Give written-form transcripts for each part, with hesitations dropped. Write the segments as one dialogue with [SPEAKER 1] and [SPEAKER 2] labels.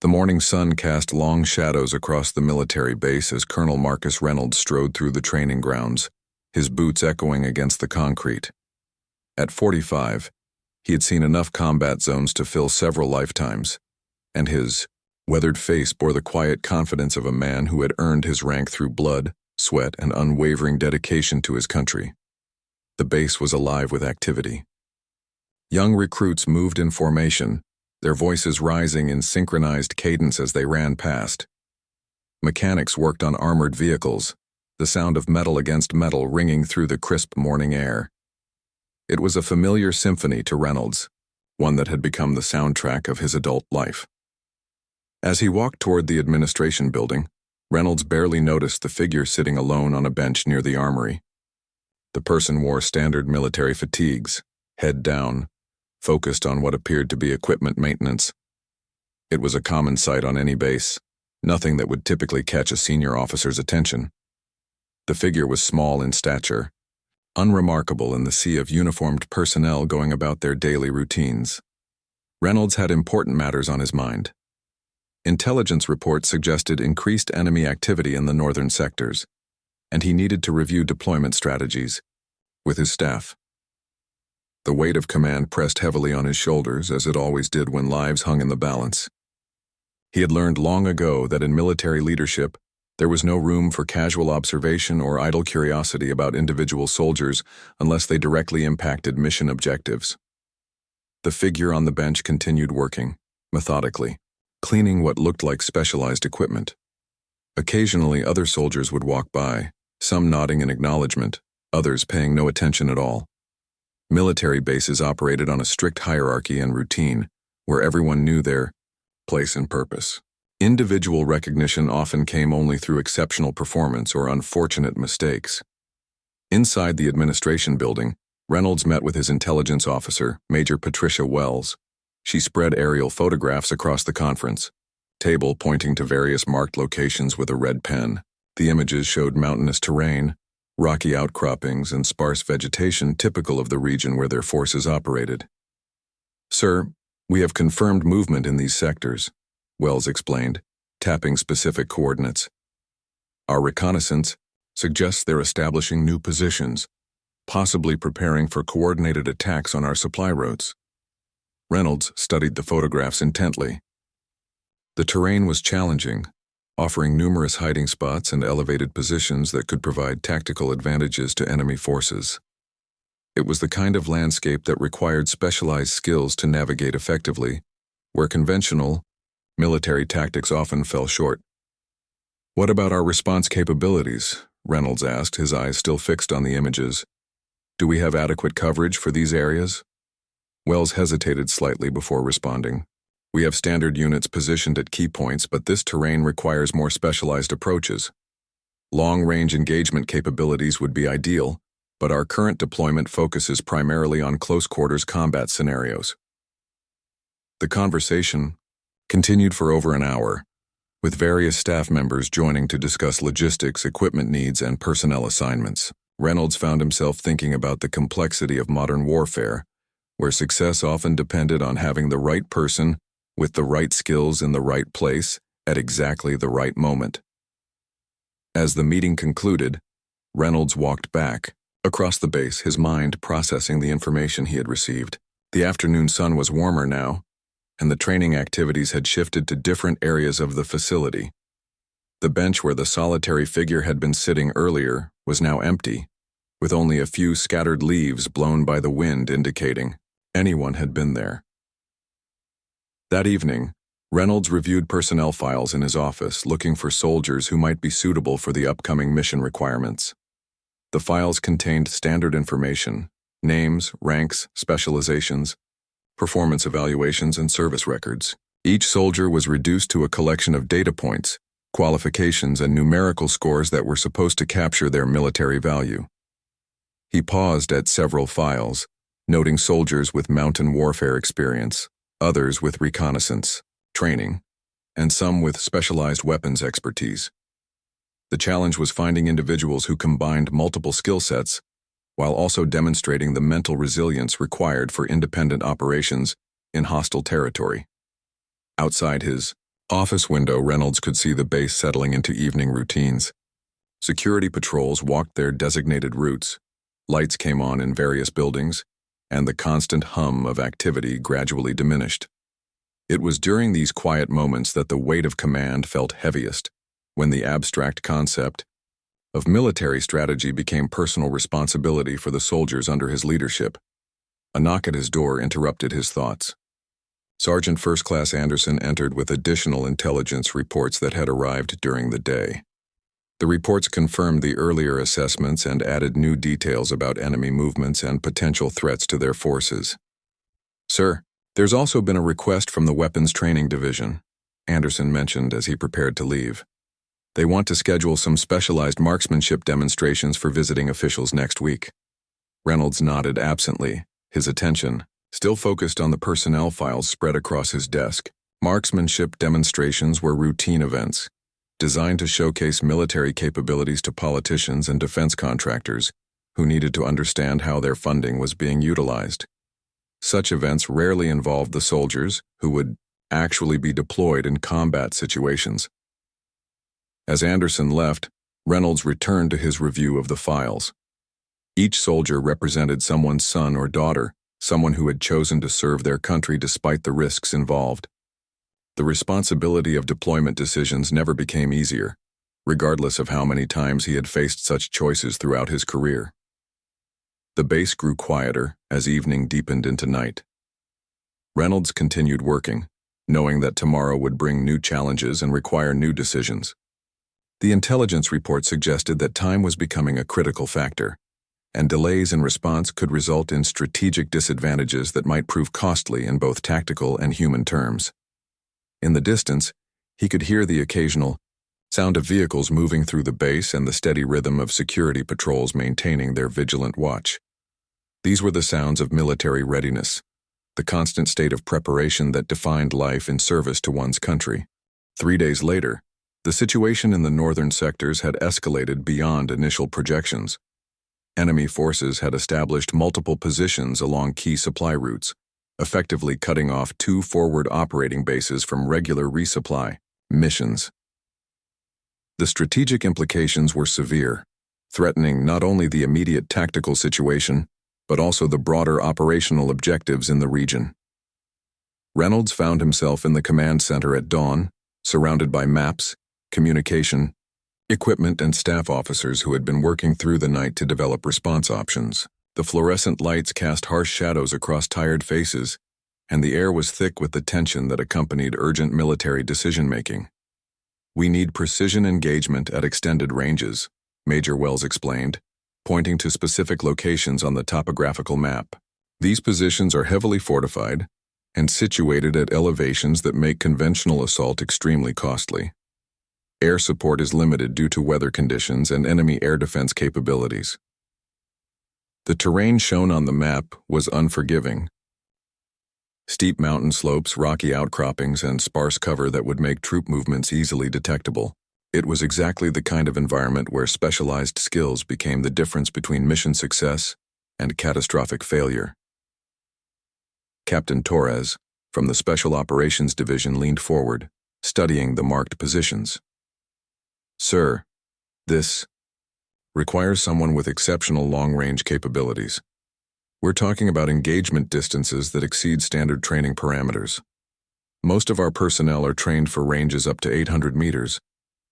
[SPEAKER 1] The morning sun cast long shadows across the military base as Colonel Marcus Reynolds strode through the training grounds, his boots echoing against the concrete. At 45, he had seen enough combat zones to fill several lifetimes, and his weathered face bore the quiet confidence of a man who had earned his rank through blood, sweat, and unwavering dedication to his country. The base was alive with activity. Young recruits moved in formation, their voices rising in synchronized cadence as they ran past. Mechanics worked on armored vehicles, the sound of metal against metal ringing through the crisp morning air. It was a familiar symphony to Reynolds, one that had become the soundtrack of his adult life. As he walked toward the administration building, Reynolds barely noticed the figure sitting alone on a bench near the armory. The person wore standard military fatigues, head down, focused on what appeared to be equipment maintenance. It was a common sight on any base, nothing that would typically catch a senior officer's attention. The figure was small in stature, unremarkable in the sea of uniformed personnel going about their daily routines. Reynolds had important matters on his mind. Intelligence reports suggested increased enemy activity in the northern sectors, and he needed to review deployment strategies with his staff. The weight of command pressed heavily on his shoulders, as it always did when lives hung in the balance. He had learned long ago that in military leadership, there was no room for casual observation or idle curiosity about individual soldiers unless they directly impacted mission objectives. The figure on the bench continued working, methodically, cleaning what looked like specialized equipment. Occasionally, other soldiers would walk by, some nodding in acknowledgement, others paying no attention at all. Military bases operated on a strict hierarchy and routine, where everyone knew their place and purpose. Individual recognition often came only through exceptional performance or unfortunate mistakes. Inside the administration building, Reynolds met with his intelligence officer, Major Patricia Wells. She spread aerial photographs across the conference table, pointing to various marked locations with a red pen. The images showed mountainous terrain, rocky outcroppings, and sparse vegetation typical of the region where their forces operated. "Sir, we have confirmed movement in these sectors," Wells explained, tapping specific coordinates. "Our reconnaissance suggests they're establishing new positions, possibly preparing for coordinated attacks on our supply routes." Reynolds studied the photographs intently. The terrain was challenging, offering numerous hiding spots and elevated positions that could provide tactical advantages to enemy forces. It was the kind of landscape that required specialized skills to navigate effectively, where conventional, military tactics often fell short. "What about our response capabilities?" Reynolds asked, his eyes still fixed on the images. "Do we have adequate coverage for these areas?" Wells hesitated slightly before responding. "We have standard units positioned at key points, but this terrain requires more specialized approaches. Long-range engagement capabilities would be ideal, but our current deployment focuses primarily on close-quarters combat scenarios." The conversation continued for over an hour, with various staff members joining to discuss logistics, equipment needs, and personnel assignments. Reynolds found himself thinking about the complexity of modern warfare, where success often depended on having the right person with the right skills in the right place at exactly the right moment. As the meeting concluded, Reynolds walked back across the base, his mind processing the information he had received. The afternoon sun was warmer now, and the training activities had shifted to different areas of the facility. The bench where the solitary figure had been sitting earlier was now empty, with only a few scattered leaves blown by the wind indicating anyone had been there. That evening, Reynolds reviewed personnel files in his office, looking for soldiers who might be suitable for the upcoming mission requirements. The files contained standard information: names, ranks, specializations, performance evaluations, and service records. Each soldier was reduced to a collection of data points, qualifications, and numerical scores that were supposed to capture their military value. He paused at several files, noting soldiers with mountain warfare experience, others with reconnaissance, training, and some with specialized weapons expertise. The challenge was finding individuals who combined multiple skill sets while also demonstrating the mental resilience required for independent operations in hostile territory. Outside his office window, Reynolds could see the base settling into evening routines. Security patrols walked their designated routes, lights came on in various buildings, and the constant hum of activity gradually diminished. It was during these quiet moments that the weight of command felt heaviest, when the abstract concept of military strategy became personal responsibility for the soldiers under his leadership. A knock at his door interrupted his thoughts. Sergeant First Class Anderson entered with additional intelligence reports that had arrived during the day. The reports confirmed the earlier assessments and added new details about enemy movements and potential threats to their forces. "Sir, there's also been a request from the Weapons Training Division," Anderson mentioned as he prepared to leave. "They want to schedule some specialized marksmanship demonstrations for visiting officials next week." Reynolds nodded absently, his attention still focused on the personnel files spread across his desk. Marksmanship demonstrations were routine events, designed to showcase military capabilities to politicians and defense contractors who needed to understand how their funding was being utilized. Such events rarely involved the soldiers, who would actually be deployed in combat situations. As Anderson left, Reynolds returned to his review of the files. Each soldier represented someone's son or daughter, someone who had chosen to serve their country despite the risks involved. The responsibility of deployment decisions never became easier, regardless of how many times he had faced such choices throughout his career. The base grew quieter as evening deepened into night. Reynolds continued working, knowing that tomorrow would bring new challenges and require new decisions. The intelligence report suggested that time was becoming a critical factor, and delays in response could result in strategic disadvantages that might prove costly in both tactical and human terms. In the distance, he could hear the occasional sound of vehicles moving through the base and the steady rhythm of security patrols maintaining their vigilant watch. These were the sounds of military readiness, the constant state of preparation that defined life in service to one's country. 3 days later, the situation in the northern sectors had escalated beyond initial projections. Enemy forces had established multiple positions along key supply routes, effectively cutting off 2 forward operating bases from regular resupply missions. The strategic implications were severe, threatening not only the immediate tactical situation, but also the broader operational objectives in the region. Reynolds found himself in the command center at dawn, surrounded by maps, communication, equipment, and staff officers who had been working through the night to develop response options. The fluorescent lights cast harsh shadows across tired faces, and the air was thick with the tension that accompanied urgent military decision-making. "We need precision engagement at extended ranges," Major Wells explained, pointing to specific locations on the topographical map. "These positions are heavily fortified and situated at elevations that make conventional assault extremely costly. Air support is limited due to weather conditions and enemy air defense capabilities." The terrain shown on the map was unforgiving. Steep mountain slopes, rocky outcroppings, and sparse cover that would make troop movements easily detectable. It was exactly the kind of environment where specialized skills became the difference between mission success and catastrophic failure. Captain Torres, from the Special Operations Division, leaned forward, studying the marked positions. "Sir, this requires someone with exceptional long-range capabilities. We're talking about engagement distances that exceed standard training parameters. Most of our personnel are trained for ranges up to 800 meters,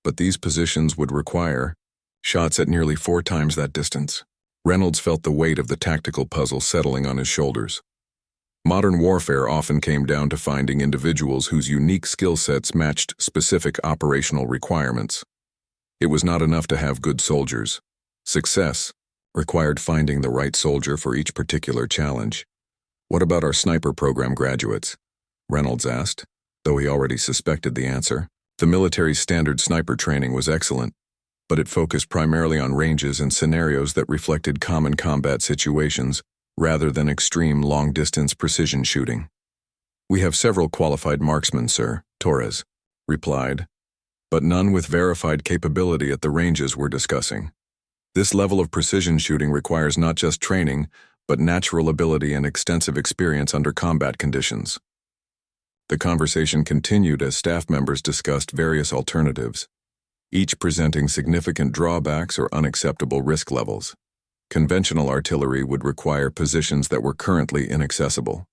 [SPEAKER 1] but these positions would require shots at nearly 4 times that distance." Reynolds felt the weight of the tactical puzzle settling on his shoulders. Modern warfare often came down to finding individuals whose unique skill sets matched specific operational requirements. It was not enough to have good soldiers. Success required finding the right soldier for each particular challenge. "What about our sniper program graduates?" Reynolds asked, though he already suspected the answer. The military standard sniper training was excellent, but it focused primarily on ranges and scenarios that reflected common combat situations rather than extreme long-distance precision shooting. "We have several qualified marksmen, sir," Torres replied, "but none with verified capability at the ranges we're discussing. This level of precision shooting requires not just training, but natural ability and extensive experience under combat conditions." The conversation continued as staff members discussed various alternatives, each presenting significant drawbacks or unacceptable risk levels. Conventional artillery would require positions that were currently inaccessible.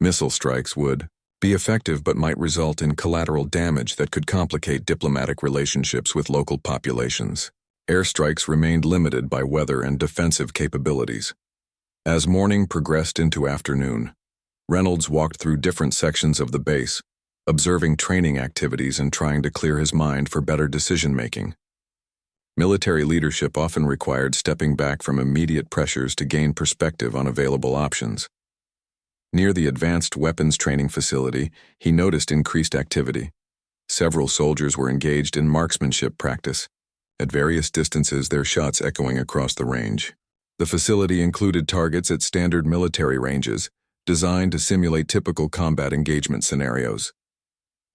[SPEAKER 1] Missile strikes would be effective but might result in collateral damage that could complicate diplomatic relationships with local populations. Airstrikes remained limited by weather and defensive capabilities. As morning progressed into afternoon, Reynolds walked through different sections of the base, observing training activities and trying to clear his mind for better decision-making. Military leadership often required stepping back from immediate pressures to gain perspective on available options. Near the advanced weapons training facility, he noticed increased activity. Several soldiers were engaged in marksmanship practice, at various distances their shots echoing across the range. The facility included targets at standard military ranges, designed to simulate typical combat engagement scenarios.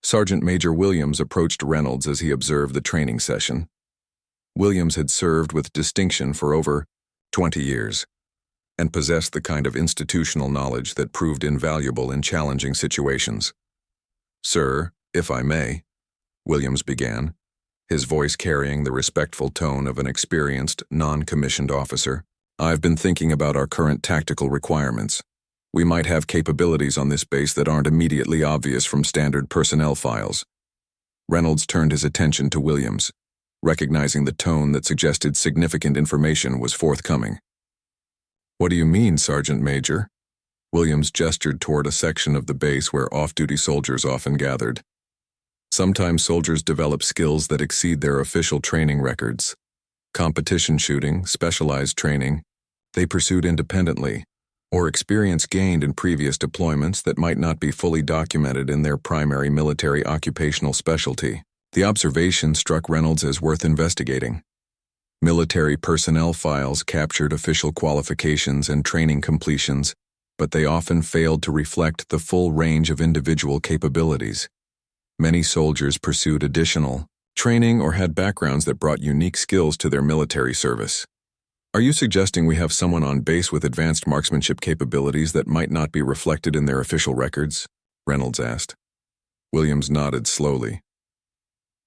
[SPEAKER 1] Sergeant Major Williams approached Reynolds as he observed the training session. Williams had served with distinction for over 20 years and possessed the kind of institutional knowledge that proved invaluable in challenging situations. "Sir, if I may," Williams began, his voice carrying the respectful tone of an experienced, non-commissioned officer. "I've been thinking about our current tactical requirements. We might have capabilities on this base that aren't immediately obvious from standard personnel files." Reynolds turned his attention to Williams, recognizing the tone that suggested significant information was forthcoming. "What do you mean, Sergeant Major?" Williams gestured toward a section of the base where off-duty soldiers often gathered. Sometimes soldiers develop skills that exceed their official training records. Competition shooting, specialized training, they pursued independently, or experience gained in previous deployments that might not be fully documented in their primary military occupational specialty. The observation struck Reynolds as worth investigating. Military personnel files captured official qualifications and training completions, but they often failed to reflect the full range of individual capabilities. Many soldiers pursued additional training or had backgrounds that brought unique skills to their military service. "Are you suggesting we have someone on base with advanced marksmanship capabilities that might not be reflected in their official records?" Reynolds asked. Williams nodded slowly.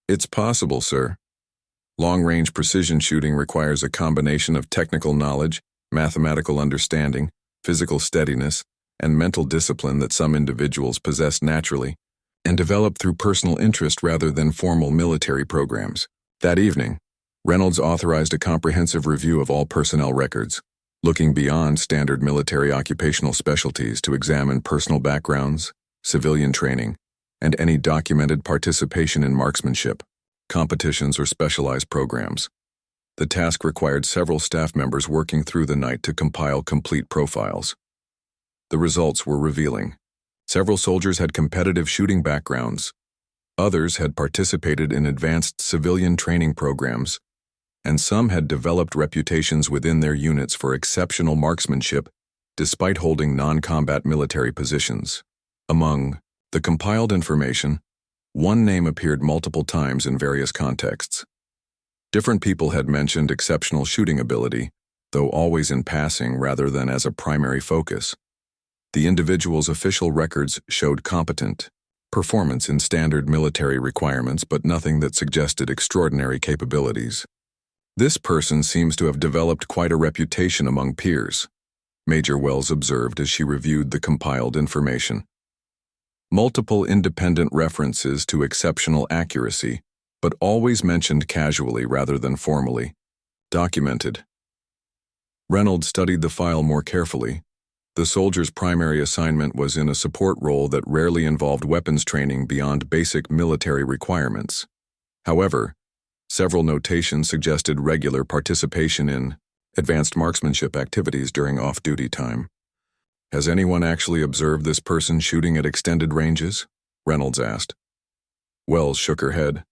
[SPEAKER 1] "It's possible, sir. Long-range precision shooting requires a combination of technical knowledge, mathematical understanding, physical steadiness, and mental discipline that some individuals possess naturally and develop through personal interest rather than formal military programs." That evening, Reynolds authorized a comprehensive review of all personnel records, looking beyond standard military occupational specialties to examine personal backgrounds, civilian training, and any documented participation in marksmanship, competitions, or specialized programs. The task required several staff members working through the night to compile complete profiles. The results were revealing. Several soldiers had competitive shooting backgrounds. Others had participated in advanced civilian training programs, and some had developed reputations within their units for exceptional marksmanship despite holding non-combat military positions. Among the compiled information, one name appeared multiple times in various contexts. Different people had mentioned exceptional shooting ability, though always in passing rather than as a primary focus. The individual's official records showed competent performance in standard military requirements, but nothing that suggested extraordinary capabilities. "This person seems to have developed quite a reputation among peers," Major Wells observed as she reviewed the compiled information. Multiple independent references to exceptional accuracy, but always mentioned casually rather than formally. Documented. Reynolds studied the file more carefully. The soldier's primary assignment was in a support role that rarely involved weapons training beyond basic military requirements. However, several notations suggested regular participation in advanced marksmanship activities during off-duty time. "Has anyone actually observed this person shooting at extended ranges?" Reynolds asked. Wells shook her head.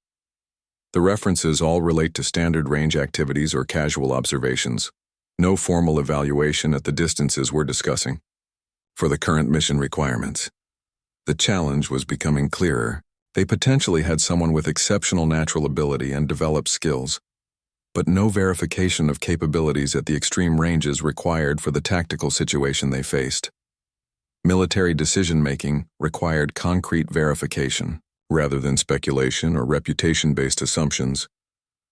[SPEAKER 1] "The references all relate to standard range activities or casual observations. No formal evaluation at the distances we're discussing. For the current mission requirements." The challenge was becoming clearer. They potentially had someone with exceptional natural ability and developed skills, but no verification of capabilities at the extreme ranges required for the tactical situation they faced. Military decision-making required concrete verification, rather than speculation or reputation-based assumptions.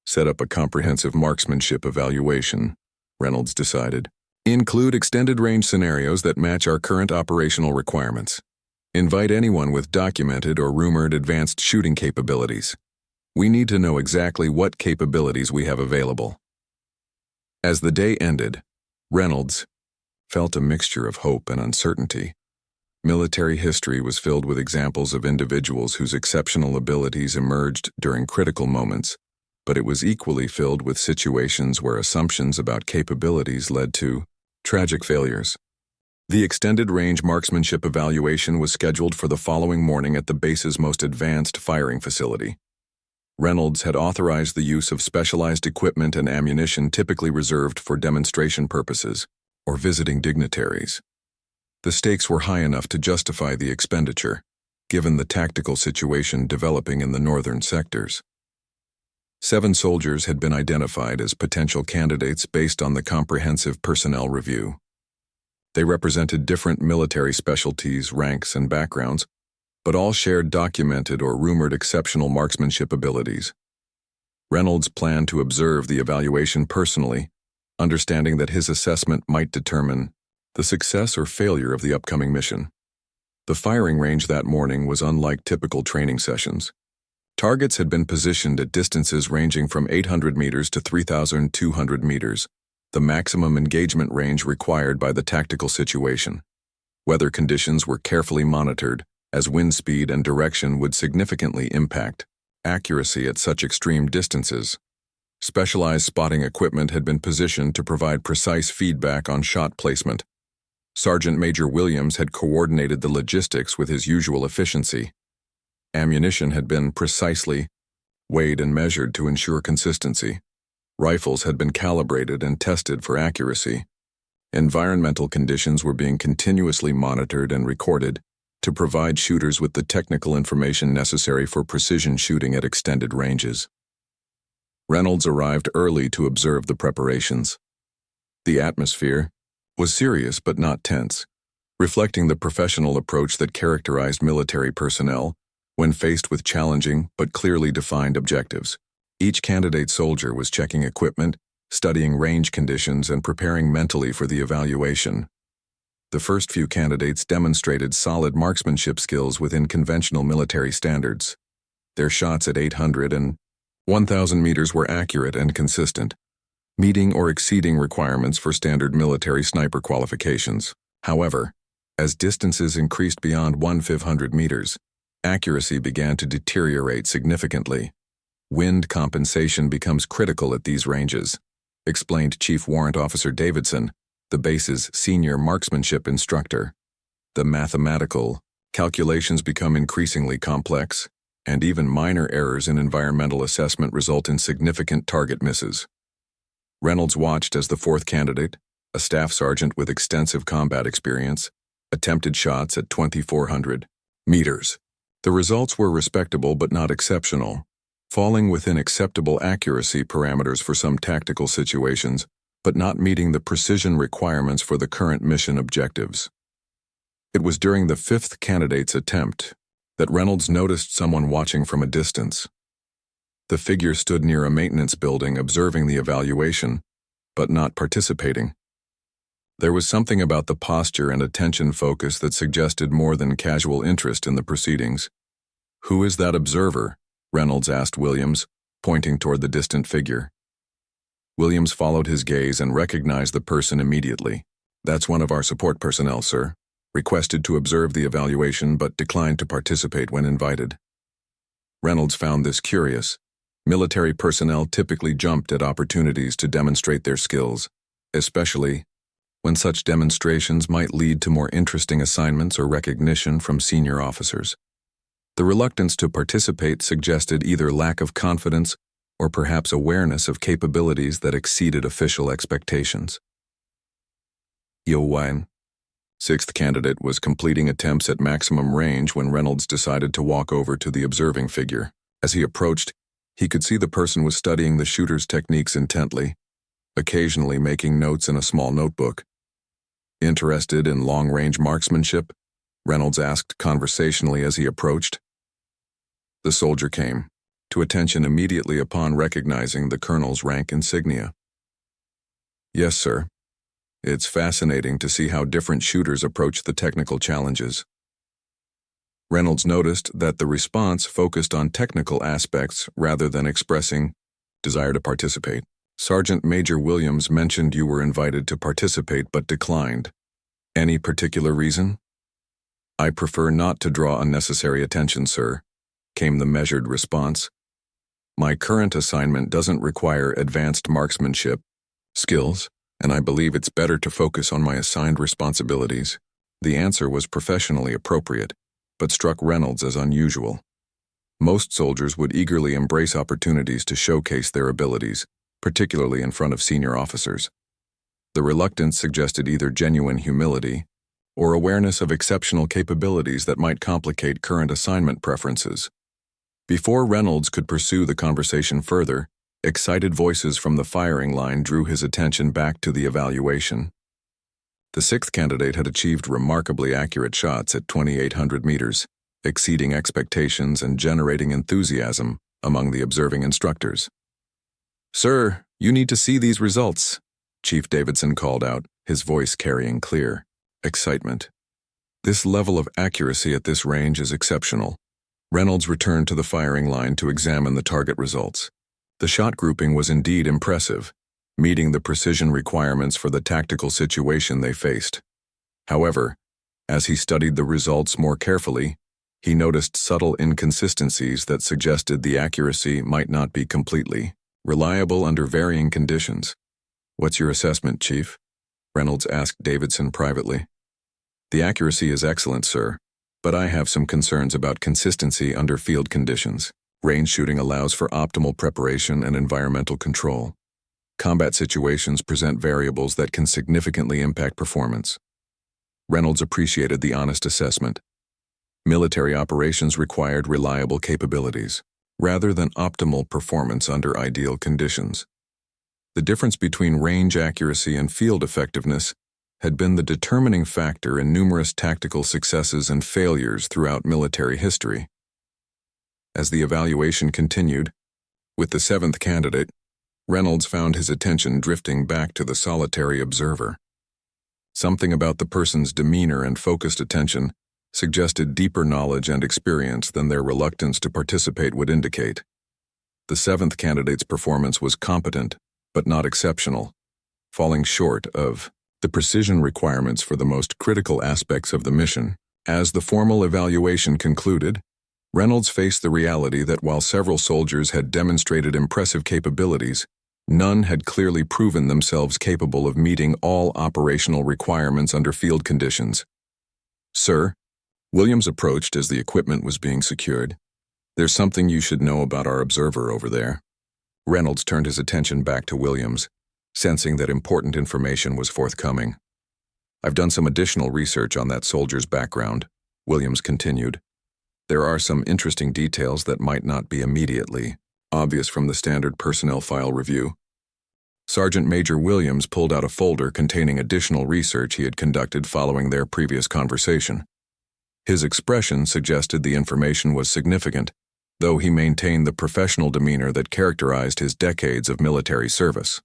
[SPEAKER 1] Set up a comprehensive marksmanship evaluation, Reynolds decided. Include extended-range scenarios that match our current operational requirements. Invite anyone with documented or rumored advanced shooting capabilities. We need to know exactly what capabilities we have available. As the day ended, Reynolds felt a mixture of hope and uncertainty. Military history was filled with examples of individuals whose exceptional abilities emerged during critical moments, but it was equally filled with situations where assumptions about capabilities led to tragic failures. The extended-range marksmanship evaluation was scheduled for the following morning at the base's most advanced firing facility. Reynolds had authorized the use of specialized equipment and ammunition typically reserved for demonstration purposes or visiting dignitaries. The stakes were high enough to justify the expenditure, given the tactical situation developing in the northern sectors. 7 soldiers had been identified as potential candidates based on the comprehensive personnel review. They represented different military specialties, ranks, and backgrounds, but all shared documented or rumored exceptional marksmanship abilities. Reynolds planned to observe the evaluation personally, understanding that his assessment might determine the success or failure of the upcoming mission. The firing range that morning was unlike typical training sessions. Targets had been positioned at distances ranging from 800 meters to 3,200 meters, the maximum engagement range required by the tactical situation. Weather conditions were carefully monitored, as wind speed and direction would significantly impact accuracy at such extreme distances. Specialized spotting equipment had been positioned to provide precise feedback on shot placement. Sergeant Major Williams had coordinated the logistics with his usual efficiency. Ammunition had been precisely weighed and measured to ensure consistency. Rifles had been calibrated and tested for accuracy. Environmental conditions were being continuously monitored and recorded to provide shooters with the technical information necessary for precision shooting at extended ranges. Reynolds arrived early to observe the preparations. The atmosphere was serious but not tense, reflecting the professional approach that characterized military personnel when faced with challenging but clearly defined objectives. Each candidate soldier was checking equipment, studying range conditions, and preparing mentally for the evaluation. The first few candidates demonstrated solid marksmanship skills within conventional military standards. Their shots at 800 and 1,000 meters were accurate and consistent, meeting or exceeding requirements for standard military sniper qualifications. However, as distances increased beyond 1,500 meters, accuracy began to deteriorate significantly. Wind compensation becomes critical at these ranges, explained Chief Warrant Officer Davidson, the base's senior marksmanship instructor. The mathematical calculations become increasingly complex, and even minor errors in environmental assessment result in significant target misses. Reynolds watched as the 4th candidate, a staff sergeant with extensive combat experience, attempted shots at 2,400 meters. The results were respectable but not exceptional, falling within acceptable accuracy parameters for some tactical situations, but not meeting the precision requirements for the current mission objectives. It was during the 5th candidate's attempt that Reynolds noticed someone watching from a distance. The figure stood near a maintenance building observing the evaluation, but not participating. There was something about the posture and attention focus that suggested more than casual interest in the proceedings. "Who is that observer?" Reynolds asked Williams, pointing toward the distant figure. Williams followed his gaze and recognized the person immediately. "That's one of our support personnel, sir. Requested to observe the evaluation but declined to participate when invited." Reynolds found this curious. Military personnel typically jumped at opportunities to demonstrate their skills, especially when such demonstrations might lead to more interesting assignments or recognition from senior officers. The reluctance to participate suggested either lack of confidence or perhaps awareness of capabilities that exceeded official expectations. Yowan, 6th candidate, was completing attempts at maximum range when Reynolds decided to walk over to the observing figure. As he approached, he could see the person was studying the shooter's techniques intently, occasionally making notes in a small notebook. Interested in long-range marksmanship? Reynolds asked conversationally as he approached. The soldier came to attention immediately upon recognizing the colonel's rank insignia. Yes, sir. It's fascinating to see how different shooters approach the technical challenges. Reynolds noticed that the response focused on technical aspects rather than expressing desire to participate. Sergeant Major Williams mentioned you were invited to participate but declined. Any particular reason? I prefer not to draw unnecessary attention, sir, came the measured response. My current assignment doesn't require advanced marksmanship skills, and I believe it's better to focus on my assigned responsibilities. The answer was professionally appropriate, but struck Reynolds as unusual. Most soldiers would eagerly embrace opportunities to showcase their abilities, particularly in front of senior officers. The reluctance suggested either genuine humility or awareness of exceptional capabilities that might complicate current assignment preferences. Before Reynolds could pursue the conversation further, excited voices from the firing line drew his attention back to the evaluation. The sixth candidate had achieved remarkably accurate shots at 2,800 meters, exceeding expectations and generating enthusiasm among the observing instructors. Sir, you need to see these results, Chief Davidson called out, his voice carrying clear excitement. This level of accuracy at this range is exceptional. Reynolds returned to the firing line to examine the target results. The shot grouping was indeed impressive, meeting the precision requirements for the tactical situation they faced. However, as he studied the results more carefully, he noticed subtle inconsistencies that suggested the accuracy might not be completely reliable under varying conditions. What's your assessment, Chief? Reynolds asked Davidson privately. The accuracy is excellent, sir, but I have some concerns about consistency under field conditions. Range shooting allows for optimal preparation and environmental control. Combat situations present variables that can significantly impact performance. Reynolds appreciated the honest assessment. Military operations required reliable capabilities, rather than optimal performance under ideal conditions. The difference between range accuracy and field effectiveness had been the determining factor in numerous tactical successes and failures throughout military history. As the evaluation continued, with the seventh candidate, Reynolds found his attention drifting back to the solitary observer. Something about the person's demeanor and focused attention suggested deeper knowledge and experience than their reluctance to participate would indicate. The seventh candidate's performance was competent, but not exceptional, falling short of the precision requirements for the most critical aspects of the mission. As the formal evaluation concluded, Reynolds faced the reality that while several soldiers had demonstrated impressive capabilities, none had clearly proven themselves capable of meeting all operational requirements under field conditions. Sir, Williams approached as the equipment was being secured. There's something you should know about our observer over there. Reynolds turned his attention back to Williams, sensing that important information was forthcoming. I've done some additional research on that soldier's background, Williams continued. There are some interesting details that might not be immediately obvious from the standard personnel file review. Sergeant Major Williams pulled out a folder containing additional research he had conducted following their previous conversation. His expression suggested the information was significant, though he maintained the professional demeanor that characterized his decades of military service.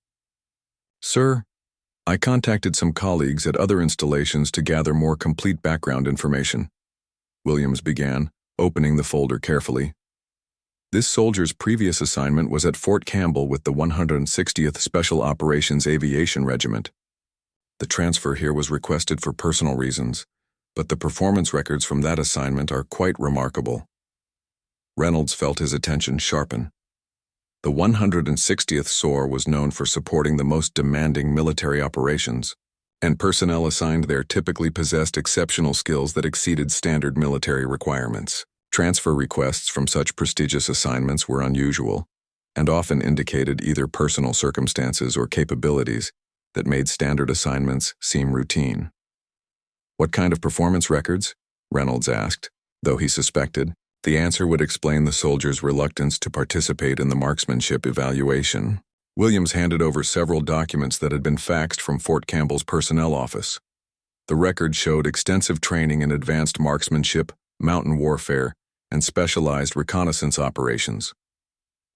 [SPEAKER 1] Sir, I contacted some colleagues at other installations to gather more complete background information, Williams began, opening the folder carefully. This soldier's previous assignment was at Fort Campbell with the 160th Special Operations Aviation Regiment. The transfer here was requested for personal reasons, but the performance records from that assignment are quite remarkable. Reynolds felt his attention sharpen. The 160th SOAR was known for supporting the most demanding military operations, and personnel assigned there typically possessed exceptional skills that exceeded standard military requirements. Transfer requests from such prestigious assignments were unusual, and often indicated either personal circumstances or capabilities that made standard assignments seem routine. What kind of performance records? Reynolds asked, though he suspected the answer would explain the soldier's reluctance to participate in the marksmanship evaluation. Williams handed over several documents that had been faxed from Fort Campbell's personnel office. The record showed extensive training in advanced marksmanship, mountain warfare, and specialized reconnaissance operations.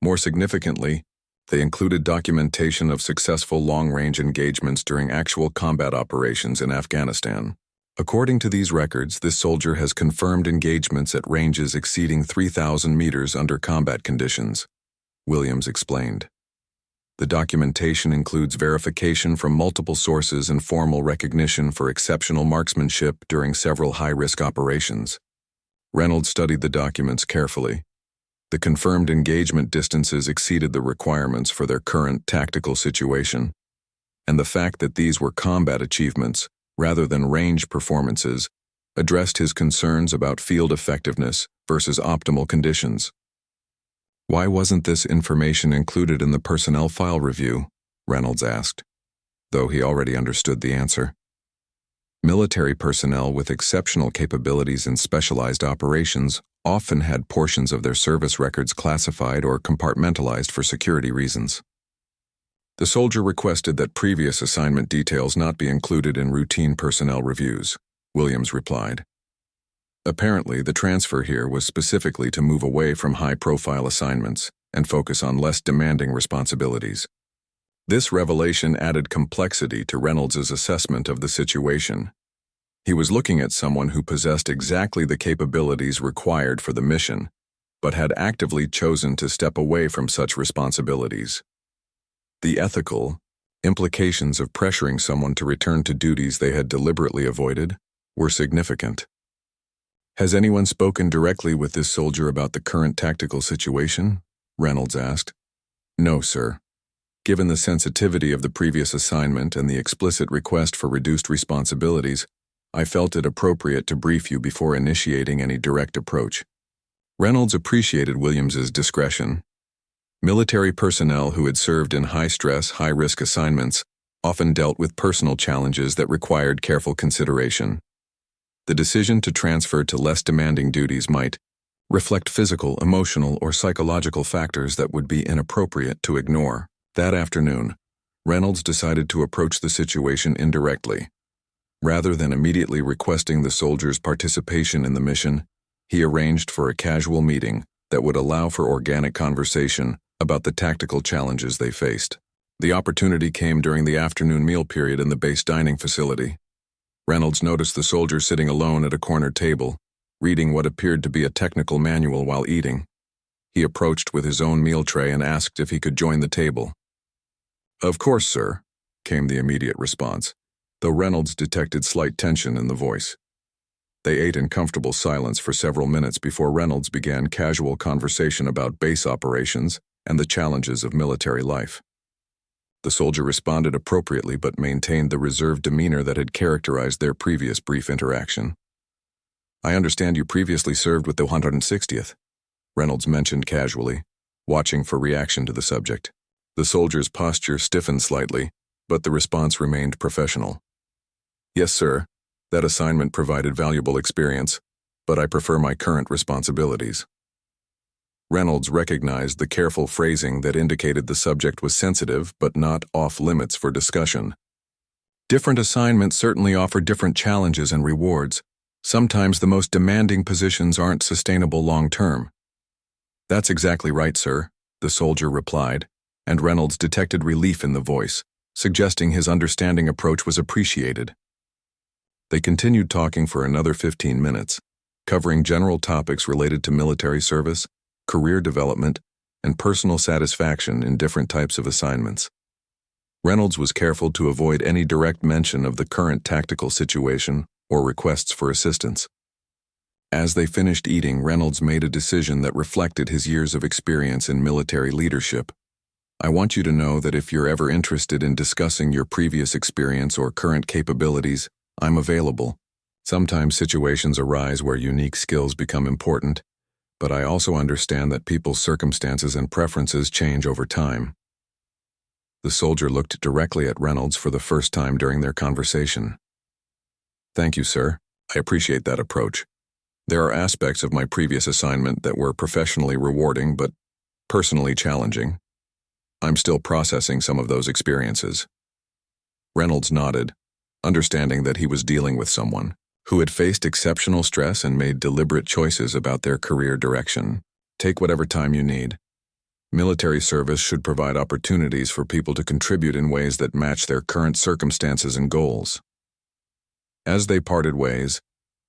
[SPEAKER 1] More significantly, they included documentation of successful long-range engagements during actual combat operations in Afghanistan. According to these records, this soldier has confirmed engagements at ranges exceeding 3,000 meters under combat conditions, Williams explained. The documentation includes verification from multiple sources and formal recognition for exceptional marksmanship during several high-risk operations. Reynolds studied the documents carefully. The confirmed engagement distances exceeded the requirements for their current tactical situation, and the fact that these were combat achievements, rather than range performances, addressed his concerns about field effectiveness versus optimal conditions. Why wasn't this information included in the personnel file review? Reynolds asked, though he already understood the answer. Military personnel with exceptional capabilities in specialized operations often had portions of their service records classified or compartmentalized for security reasons. The soldier requested that previous assignment details not be included in routine personnel reviews, Williams replied. Apparently, the transfer here was specifically to move away from high-profile assignments and focus on less demanding responsibilities. This revelation added complexity to Reynolds' assessment of the situation. He was looking at someone who possessed exactly the capabilities required for the mission, but had actively chosen to step away from such responsibilities. The ethical implications of pressuring someone to return to duties they had deliberately avoided were significant. Has anyone spoken directly with this soldier about the current tactical situation? Reynolds asked. No, sir. Given the sensitivity of the previous assignment and the explicit request for reduced responsibilities, I felt it appropriate to brief you before initiating any direct approach. Reynolds appreciated Williams's discretion. Military personnel who had served in high-stress, high-risk assignments often dealt with personal challenges that required careful consideration. The decision to transfer to less demanding duties might reflect physical, emotional, or psychological factors that would be inappropriate to ignore. That afternoon, Reynolds decided to approach the situation indirectly. Rather than immediately requesting the soldier's participation in the mission, he arranged for a casual meeting that would allow for organic conversation about the tactical challenges they faced. The opportunity came during the afternoon meal period in the base dining facility. Reynolds noticed the soldier sitting alone at a corner table, reading what appeared to be a technical manual while eating. He approached with his own meal tray and asked if he could join the table. "Of course, sir," came the immediate response, though Reynolds detected slight tension in the voice. They ate in comfortable silence for several minutes before Reynolds began casual conversation about base operations and the challenges of military life. The soldier responded appropriately but maintained the reserved demeanor that had characterized their previous brief interaction. "I understand you previously served with the 160th, Reynolds mentioned casually, watching for reaction to the subject. The soldier's posture stiffened slightly, but the response remained professional. "Yes, sir. That assignment provided valuable experience, but I prefer my current responsibilities." Reynolds recognized the careful phrasing that indicated the subject was sensitive but not off-limits for discussion. Different assignments certainly offer different challenges and rewards. Sometimes the most demanding positions aren't sustainable long-term. "That's exactly right, sir," the soldier replied, and Reynolds detected relief in the voice, suggesting his understanding approach was appreciated. They continued talking for another 15 minutes, covering general topics related to military service, career development, and personal satisfaction in different types of assignments. Reynolds was careful to avoid any direct mention of the current tactical situation or requests for assistance. As they finished eating, Reynolds made a decision that reflected his years of experience in military leadership. "I want you to know that if you're ever interested in discussing your previous experience or current capabilities, I'm available. Sometimes situations arise where unique skills become important, but I also understand that people's circumstances and preferences change over time." The soldier looked directly at Reynolds for the first time during their conversation. "Thank you, sir. I appreciate that approach. There are aspects of my previous assignment that were professionally rewarding but personally challenging. I'm still processing some of those experiences." Reynolds nodded, understanding that he was dealing with someone who had faced exceptional stress and made deliberate choices about their career direction. Take whatever time you need. Military service should provide opportunities for people to contribute in ways that match their current circumstances and goals. As they parted ways,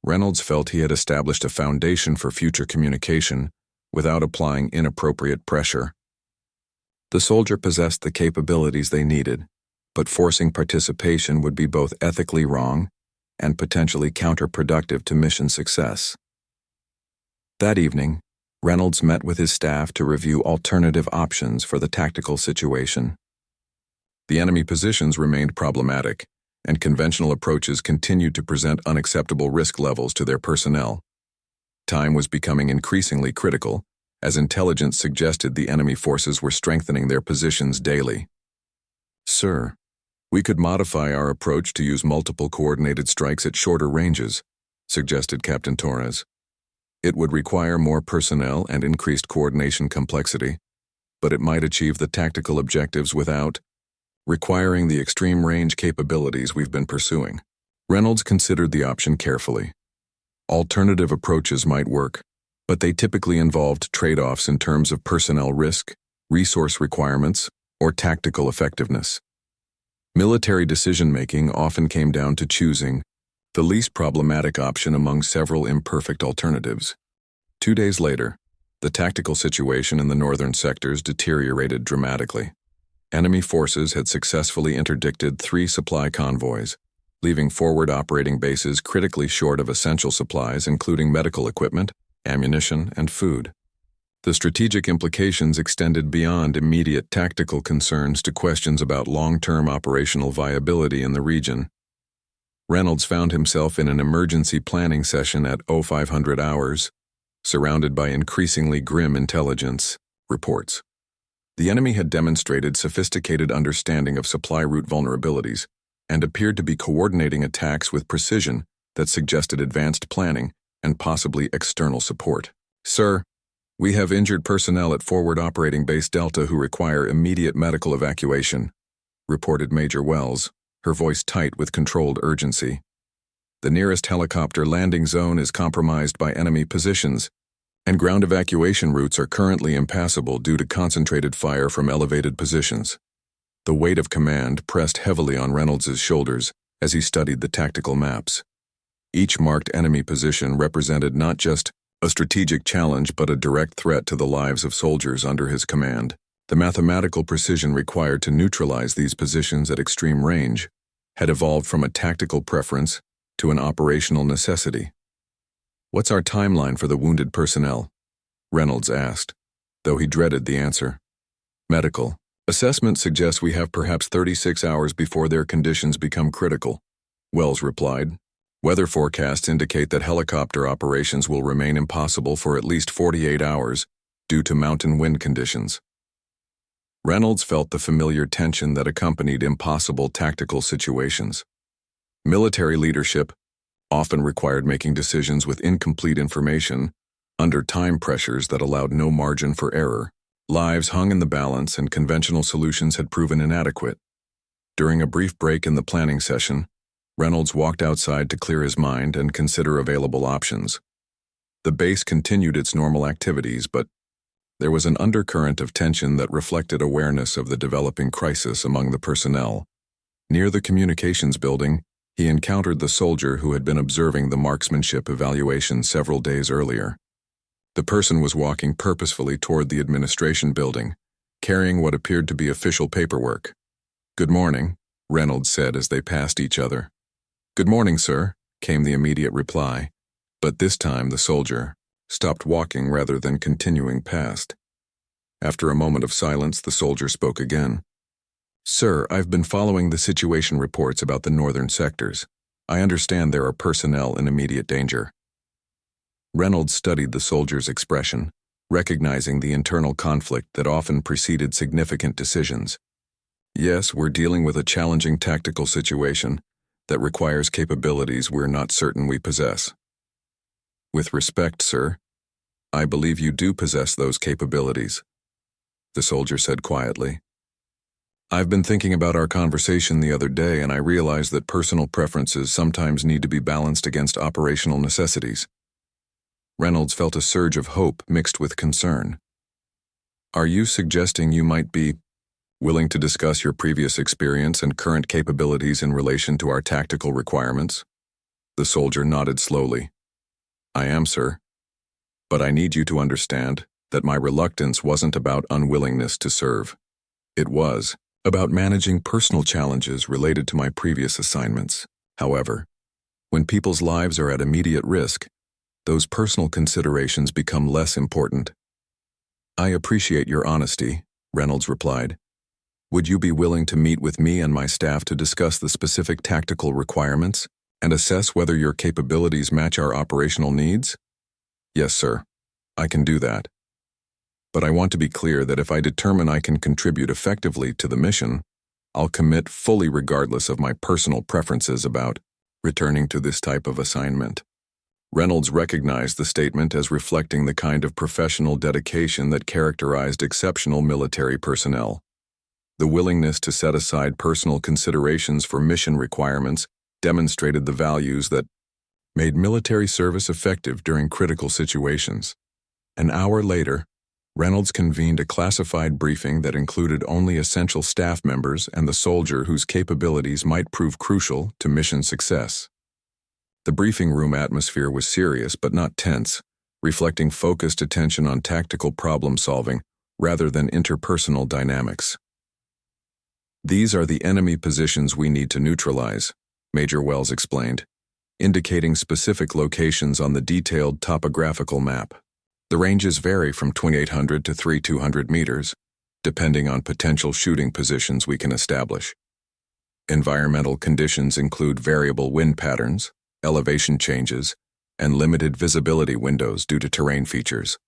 [SPEAKER 1] Reynolds felt he had established a foundation for future communication without applying inappropriate pressure. The soldier possessed the capabilities they needed, but forcing participation would be both ethically wrong and potentially counterproductive to mission success. That evening, Reynolds met with his staff to review alternative options for the tactical situation. The enemy positions remained problematic, and conventional approaches continued to present unacceptable risk levels to their personnel. Time was becoming increasingly critical, as intelligence suggested the enemy forces were strengthening their positions daily. "Sir, we could modify our approach to use multiple coordinated strikes at shorter ranges," suggested Captain Torres. "It would require more personnel and increased coordination complexity, but it might achieve the tactical objectives without requiring the extreme range capabilities we've been pursuing." Reynolds considered the option carefully. Alternative approaches might work, but they typically involved trade-offs in terms of personnel risk, resource requirements, or tactical effectiveness. Military decision-making often came down to choosing the least problematic option among several imperfect alternatives. 2 days later, the tactical situation in the northern sectors deteriorated dramatically. Enemy forces had successfully interdicted 3 supply convoys, leaving forward operating bases critically short of essential supplies including medical equipment, ammunition, and food. The strategic implications extended beyond immediate tactical concerns to questions about long-term operational viability in the region. Reynolds found himself in an emergency planning session at 0500 hours, surrounded by increasingly grim intelligence reports. The enemy had demonstrated sophisticated understanding of supply route vulnerabilities and appeared to be coordinating attacks with precision that suggested advanced planning and possibly external support. "Sir, we have injured personnel at Forward Operating Base Delta who require immediate medical evacuation," reported Major Wells, her voice tight with controlled urgency. "The nearest helicopter landing zone is compromised by enemy positions, and ground evacuation routes are currently impassable due to concentrated fire from elevated positions." The weight of command pressed heavily on Reynolds' shoulders as he studied the tactical maps. Each marked enemy position represented not just a strategic challenge but a direct threat to the lives of soldiers under his command. The mathematical precision required to neutralize these positions at extreme range had evolved from a tactical preference to an operational necessity. "What's our timeline for the wounded personnel?" Reynolds asked, though he dreaded the answer. "Medical assessment suggests we have perhaps 36 hours before their conditions become critical," Wells replied. "Weather forecasts indicate that helicopter operations will remain impossible for at least 48 hours due to mountain wind conditions." Reynolds felt the familiar tension that accompanied impossible tactical situations. Military leadership often required making decisions with incomplete information under time pressures that allowed no margin for error. Lives hung in the balance and conventional solutions had proven inadequate. During a brief break in the planning session, Reynolds walked outside to clear his mind and consider available options. The base continued its normal activities, but there was an undercurrent of tension that reflected awareness of the developing crisis among the personnel. Near the communications building, he encountered the soldier who had been observing the marksmanship evaluation several days earlier. The person was walking purposefully toward the administration building, carrying what appeared to be official paperwork. "Good morning," Reynolds said as they passed each other. "Good morning, sir," came the immediate reply, but this time the soldier stopped walking rather than continuing past. After a moment of silence, the soldier spoke again. "Sir, I've been following the situation reports about the northern sectors. I understand there are personnel in immediate danger." Reynolds studied the soldier's expression, recognizing the internal conflict that often preceded significant decisions. "Yes, we're dealing with a challenging tactical situation that requires capabilities we're not certain we possess." "With respect, sir, I believe you do possess those capabilities," the soldier said quietly. I've been thinking about our conversation the other day, and I realized that personal preferences sometimes need to be balanced against operational necessities. Reynolds felt a surge of hope mixed with concern. Are you suggesting you might be willing to discuss your previous experience and current capabilities in relation to our tactical requirements? The soldier nodded slowly. I am, sir. But I need you to understand that my reluctance wasn't about unwillingness to serve. It was about managing personal challenges related to my previous assignments. However, when people's lives are at immediate risk, those personal considerations become less important. I appreciate your honesty, Reynolds replied. Would you be willing to meet with me and my staff to discuss the specific tactical requirements and assess whether your capabilities match our operational needs? Yes, sir. I can do that. But I want to be clear that if I determine I can contribute effectively to the mission, I'll commit fully regardless of my personal preferences about returning to this type of assignment. Reynolds recognized the statement as reflecting the kind of professional dedication that characterized exceptional military personnel. The willingness to set aside personal considerations for mission requirements demonstrated the values that made military service effective during critical situations. An hour later, Reynolds convened a classified briefing that included only essential staff members and the soldier whose capabilities might prove crucial to mission success. The briefing room atmosphere was serious but not tense, reflecting focused attention on tactical problem-solving rather than interpersonal dynamics. These are the enemy positions we need to neutralize, Major Wells explained, indicating specific locations on the detailed topographical map. The ranges vary from 2,800 to 3,200 meters, depending on potential shooting positions we can establish. Environmental conditions include variable wind patterns, elevation changes, and limited visibility windows due to terrain features.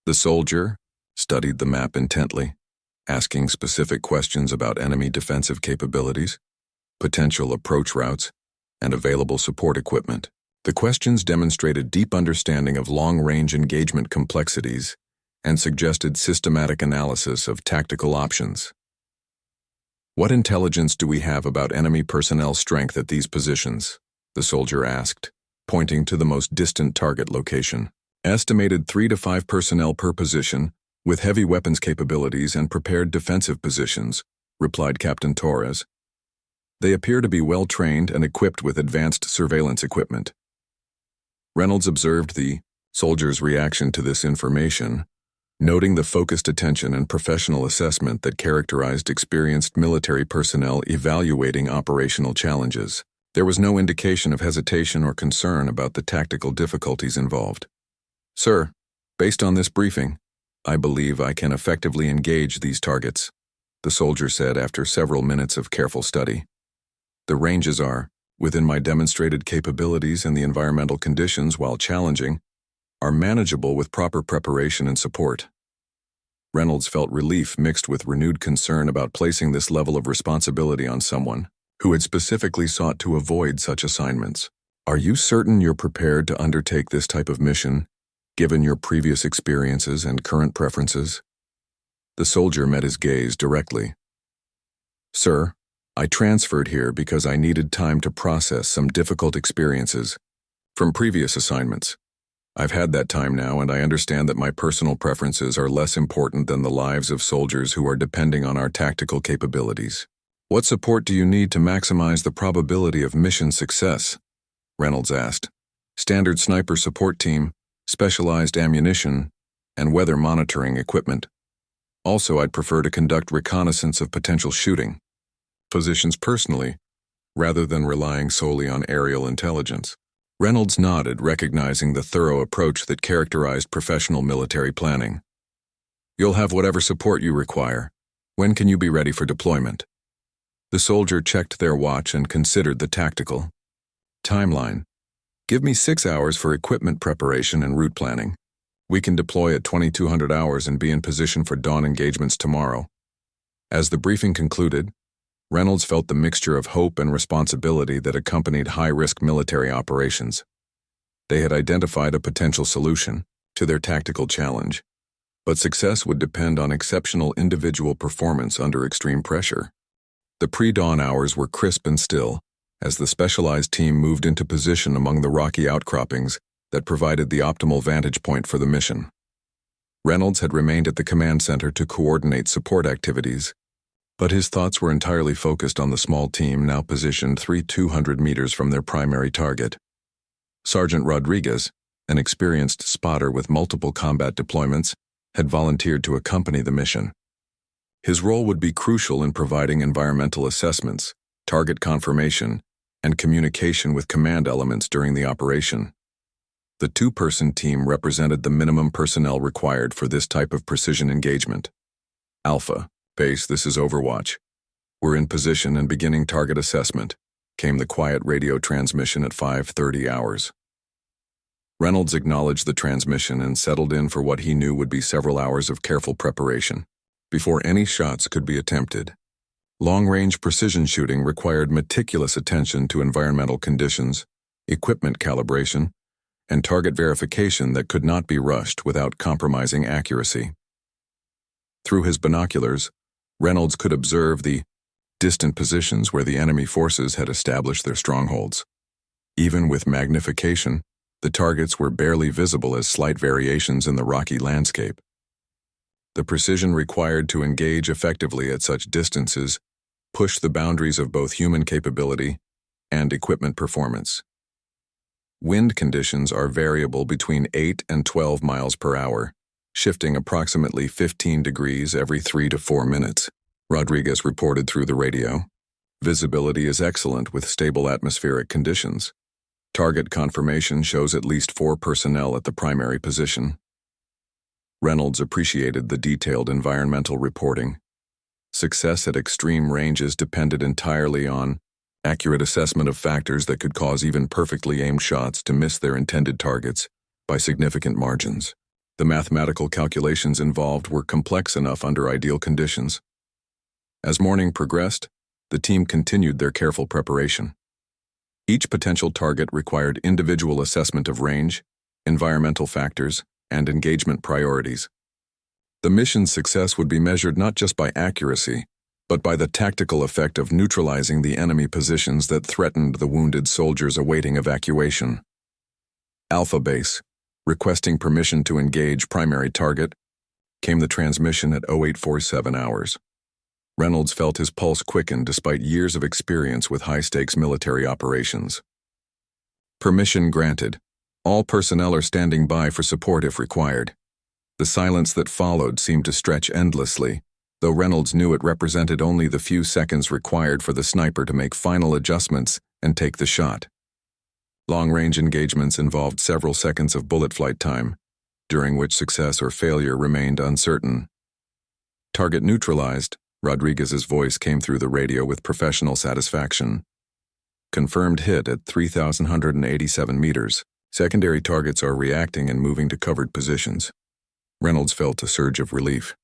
[SPEAKER 1] The soldier studied the map intently, asking specific questions about enemy defensive capabilities, potential approach routes, and available support equipment. The questions demonstrated deep understanding of long-range engagement complexities and suggested systematic analysis of tactical options. What intelligence do we have about enemy personnel strength at these positions? The soldier asked, pointing to the most distant target location. Estimated 3 to 5 personnel per position, with heavy weapons capabilities and prepared defensive positions, replied Captain Torres. They appear to be well-trained and equipped with advanced surveillance equipment. Reynolds observed the soldier's reaction to this information, noting the focused attention and professional assessment that characterized experienced military personnel evaluating operational challenges. There was no indication of hesitation or concern about the tactical difficulties involved. Sir, based on this briefing, I believe I can effectively engage these targets, the soldier said after several minutes of careful study. The ranges are within my demonstrated capabilities, and the environmental conditions, while challenging, are manageable with proper preparation and support. Reynolds felt relief mixed with renewed concern about placing this level of responsibility on someone who had specifically sought to avoid such assignments. Are you certain you're prepared to undertake this type of mission, given your previous experiences and current preferences? The soldier met his gaze directly. Sir, I transferred here because I needed time to process some difficult experiences from previous assignments. I've had that time now, and I understand that my personal preferences are less important than the lives of soldiers who are depending on our tactical capabilities. What support do you need to maximize the probability of mission success? Reynolds asked. Standard sniper support team, specialized ammunition, and weather monitoring equipment. Also, I'd prefer to conduct reconnaissance of potential shooting positions personally, rather than relying solely on aerial intelligence. Reynolds nodded, recognizing the thorough approach that characterized professional military planning. You'll have whatever support you require. When can you be ready for deployment? The soldier checked their watch and considered the tactical timeline. Give me 6 hours for equipment preparation and route planning. We can deploy at 2,200 hours and be in position for dawn engagements tomorrow. As the briefing concluded, Reynolds felt the mixture of hope and responsibility that accompanied high-risk military operations. They had identified a potential solution to their tactical challenge, but success would depend on exceptional individual performance under extreme pressure. The pre-dawn hours were crisp and still, as the specialized team moved into position among the rocky outcroppings that provided the optimal vantage point for the mission. Reynolds had remained at the command center to coordinate support activities, but his thoughts were entirely focused on the small team now positioned 200 meters from their primary target. Sergeant Rodriguez, an experienced spotter with multiple combat deployments, had volunteered to accompany the mission. His role would be crucial in providing environmental assessments, target confirmation, and communication with command elements during the operation. The two-person team represented the minimum personnel required for this type of precision engagement. Alpha, Base, this is Overwatch. We're in position and beginning target assessment, came the quiet radio transmission at 5:30 hours. Reynolds acknowledged the transmission and settled in for what he knew would be several hours of careful preparation before any shots could be attempted. Long-range precision shooting required meticulous attention to environmental conditions, equipment calibration, and target verification that could not be rushed without compromising accuracy. Through his binoculars, Reynolds could observe the distant positions where the enemy forces had established their strongholds. Even with magnification, the targets were barely visible as slight variations in the rocky landscape. The precision required to engage effectively at such distances pushed the boundaries of both human capability and equipment performance. Wind conditions are variable between 8 and 12 miles per hour, shifting approximately 15 degrees every 3 to 4 minutes, Rodriguez reported through the radio. Visibility is excellent with stable atmospheric conditions. Target confirmation shows at least 4 personnel at the primary position. Reynolds appreciated the detailed environmental reporting. Success at extreme ranges depended entirely on accurate assessment of factors that could cause even perfectly aimed shots to miss their intended targets by significant margins. The mathematical calculations involved were complex enough under ideal conditions. As morning progressed, the team continued their careful preparation. Each potential target required individual assessment of range, environmental factors, and engagement priorities. The mission's success would be measured not just by accuracy, but by the tactical effect of neutralizing the enemy positions that threatened the wounded soldiers awaiting evacuation. Alpha Base, requesting permission to engage primary target, came the transmission at 0847 hours. Reynolds felt his pulse quicken despite years of experience with high-stakes military operations. Permission granted. All personnel are standing by for support if required. The silence that followed seemed to stretch endlessly, though Reynolds knew it represented only the few seconds required for the sniper to make final adjustments and take the shot. Long-range engagements involved several seconds of bullet flight time, during which success or failure remained uncertain. Target neutralized, Rodriguez's voice came through the radio with professional satisfaction. Confirmed hit at 3,187 meters. Secondary targets are reacting and moving to covered positions. Reynolds felt a surge of relief.